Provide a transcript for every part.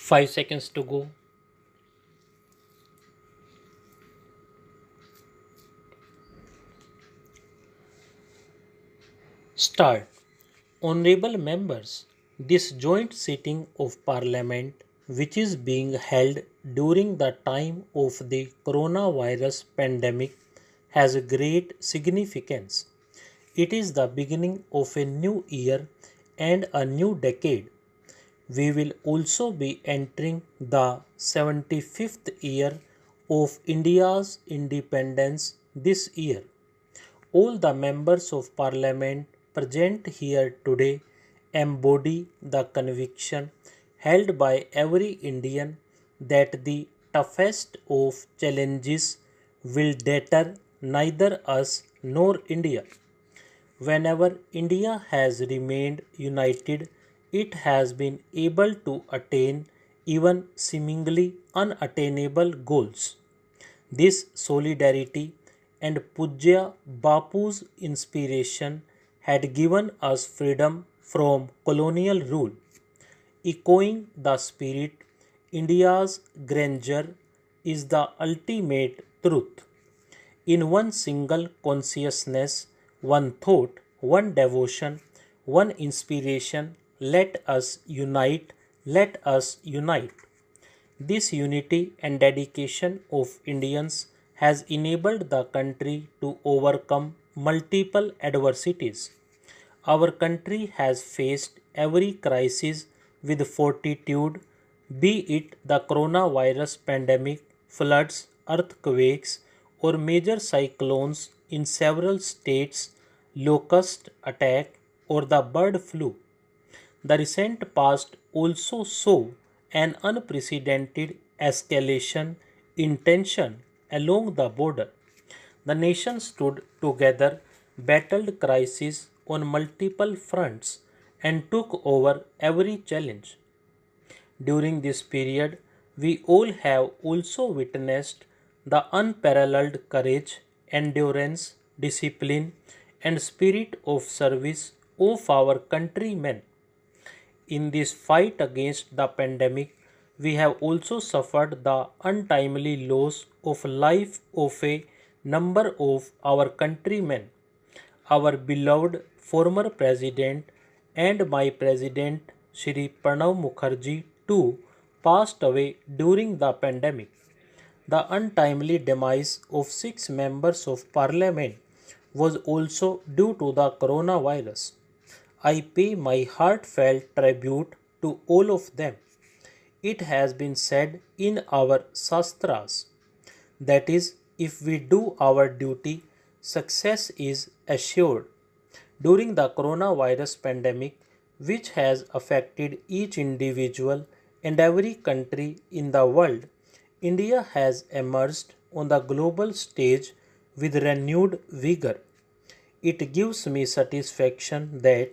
5 seconds to go. Start. Honorable members, this joint sitting of Parliament, which is being held during the time of the coronavirus pandemic, has a great significance. It is the beginning of a new year and a new decade. We will also be entering the 75th year of India's independence this year. All the members of Parliament present here today embody the conviction held by every Indian that the toughest of challenges will deter neither us nor India. Whenever India has remained united, it has been able to attain even seemingly unattainable goals. This solidarity and Pujya Bapu's inspiration had given us freedom from colonial rule. Echoing the spirit, India's grandeur is the ultimate truth. In one single consciousness, one thought, one devotion, one inspiration, let us unite, let us unite. This unity and dedication of Indians has enabled the country to overcome multiple adversities. Our country has faced every crisis with fortitude, be it the coronavirus pandemic, floods, earthquakes, or major cyclones in several states, locust attack, or the bird flu. The recent past also saw an unprecedented escalation in tension along the border. The nation stood together, battled crises on multiple fronts, and took over every challenge. During this period, we all have also witnessed the unparalleled courage, endurance, discipline, and spirit of service of our countrymen. In this fight against the pandemic, we have also suffered the untimely loss of life of a number of our countrymen. Our beloved former president and my president Shri Pranav Mukherjee too passed away during the pandemic. The untimely demise of 6 members of parliament was also due to the coronavirus. I pay my heartfelt tribute to all of them. It has been said in our Shastras that is, if we do our duty, success is assured. During the coronavirus pandemic, which has affected each individual and every country in the world, India has emerged on the global stage with renewed vigor. It gives me satisfaction that,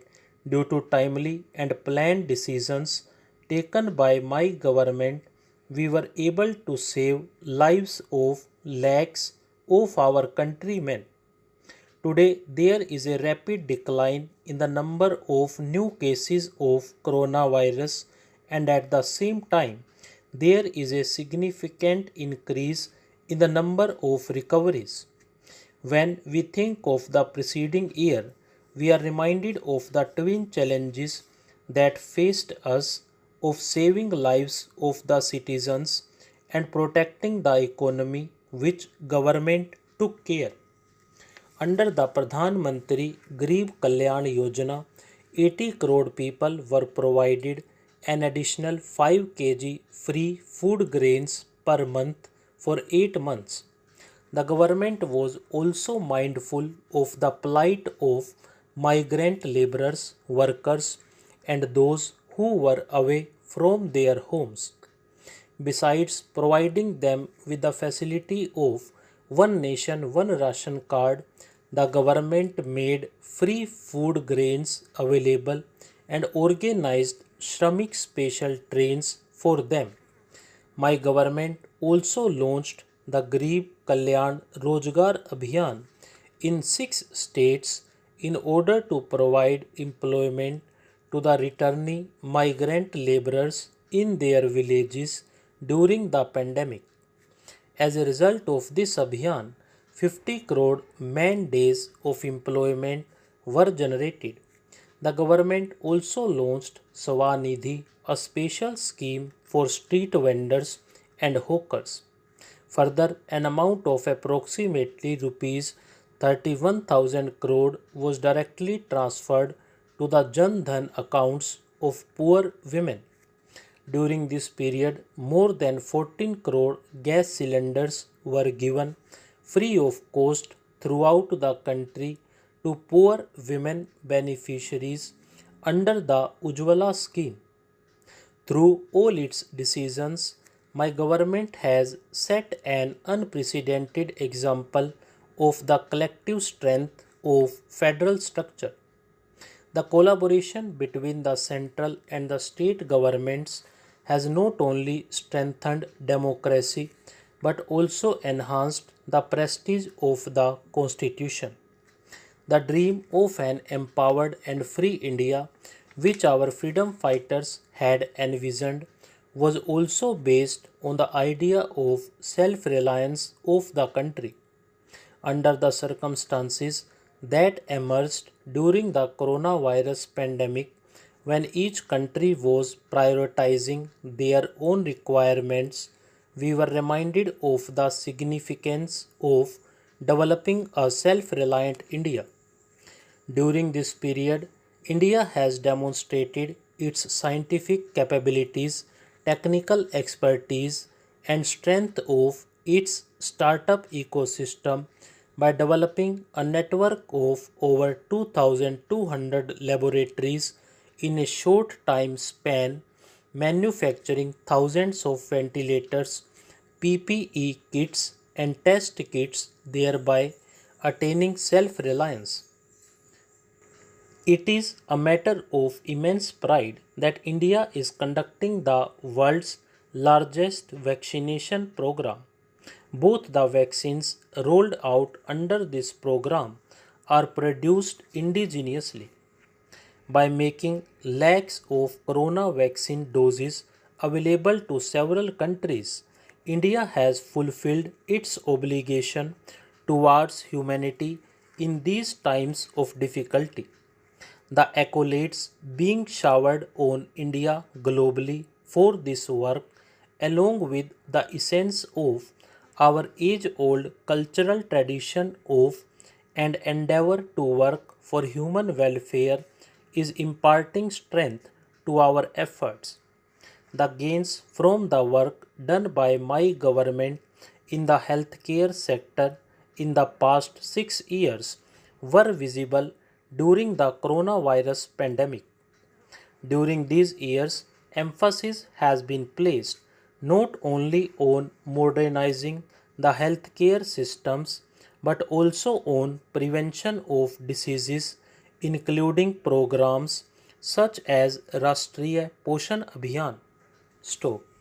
due to timely and planned decisions taken by my government, we were able to save lives of lakhs of our countrymen. Today, there is a rapid decline in the number of new cases of coronavirus, and at the same time, there is a significant increase in the number of recoveries. When we think of the preceding year, we are reminded of the twin challenges that faced us of saving lives of the citizens and protecting the economy, which government took care. Under the Pradhan Mantri Garib Kalyan Yojana, 80 crore people were provided an additional 5 kg free food grains per month for 8 months. The government was also mindful of the plight of migrant laborers, workers, and those who were away from their homes. Besides providing them with the facility of one nation, one ration card, the government made free food grains available and organized Shramik special trains for them. My government also launched the Garib Kalyan Rozgar Abhiyan in 6 states in order to provide employment to the returning migrant laborers in their villages during the pandemic. As a result of this Abhiyan, 50 crore man days of employment were generated. The government also launched Swanidhi, a special scheme for street vendors and hawkers. Further, an amount of approximately rupees 31,000 crore was directly transferred to the Jan Dhan accounts of poor women. During this period, more than 14 crore gas cylinders were given free of cost throughout the country to poor women beneficiaries under the Ujjwala scheme. Through all its decisions, my government has set an unprecedented example of the collective strength of federal structure. The collaboration between the central and the state governments has not only strengthened democracy but also enhanced the prestige of the Constitution. The dream of an empowered and free India, which our freedom fighters had envisioned, was also based on the idea of self reliance of the country. Under the circumstances that emerged during the coronavirus pandemic, when each country was prioritizing their own requirements, we were reminded of the significance of developing a self reliant India. During this period, India has demonstrated its scientific capabilities, technical expertise, and strength of its startup ecosystem by developing a network of over 2,200 laboratories in a short time span, manufacturing thousands of ventilators, PPE kits, and test kits, thereby attaining self reliance. It is a matter of immense pride that India is conducting the world's largest vaccination program. Both the vaccines rolled out under this program are produced indigenously. By making lakhs of corona vaccine doses available to several countries, India has fulfilled its obligation towards humanity in these times of difficulty. The accolades being showered on India globally for this work, along with the essence of our age old cultural tradition of and endeavor to work for human welfare, is imparting strength to our efforts. The gains from the work done by my government in the healthcare sector in the past 6 years were visible during the coronavirus pandemic. During these years, emphasis has been placed not only on modernizing the healthcare systems but also on prevention of diseases, including programs such as Rashtriya Poshan Abhiyan. Stop.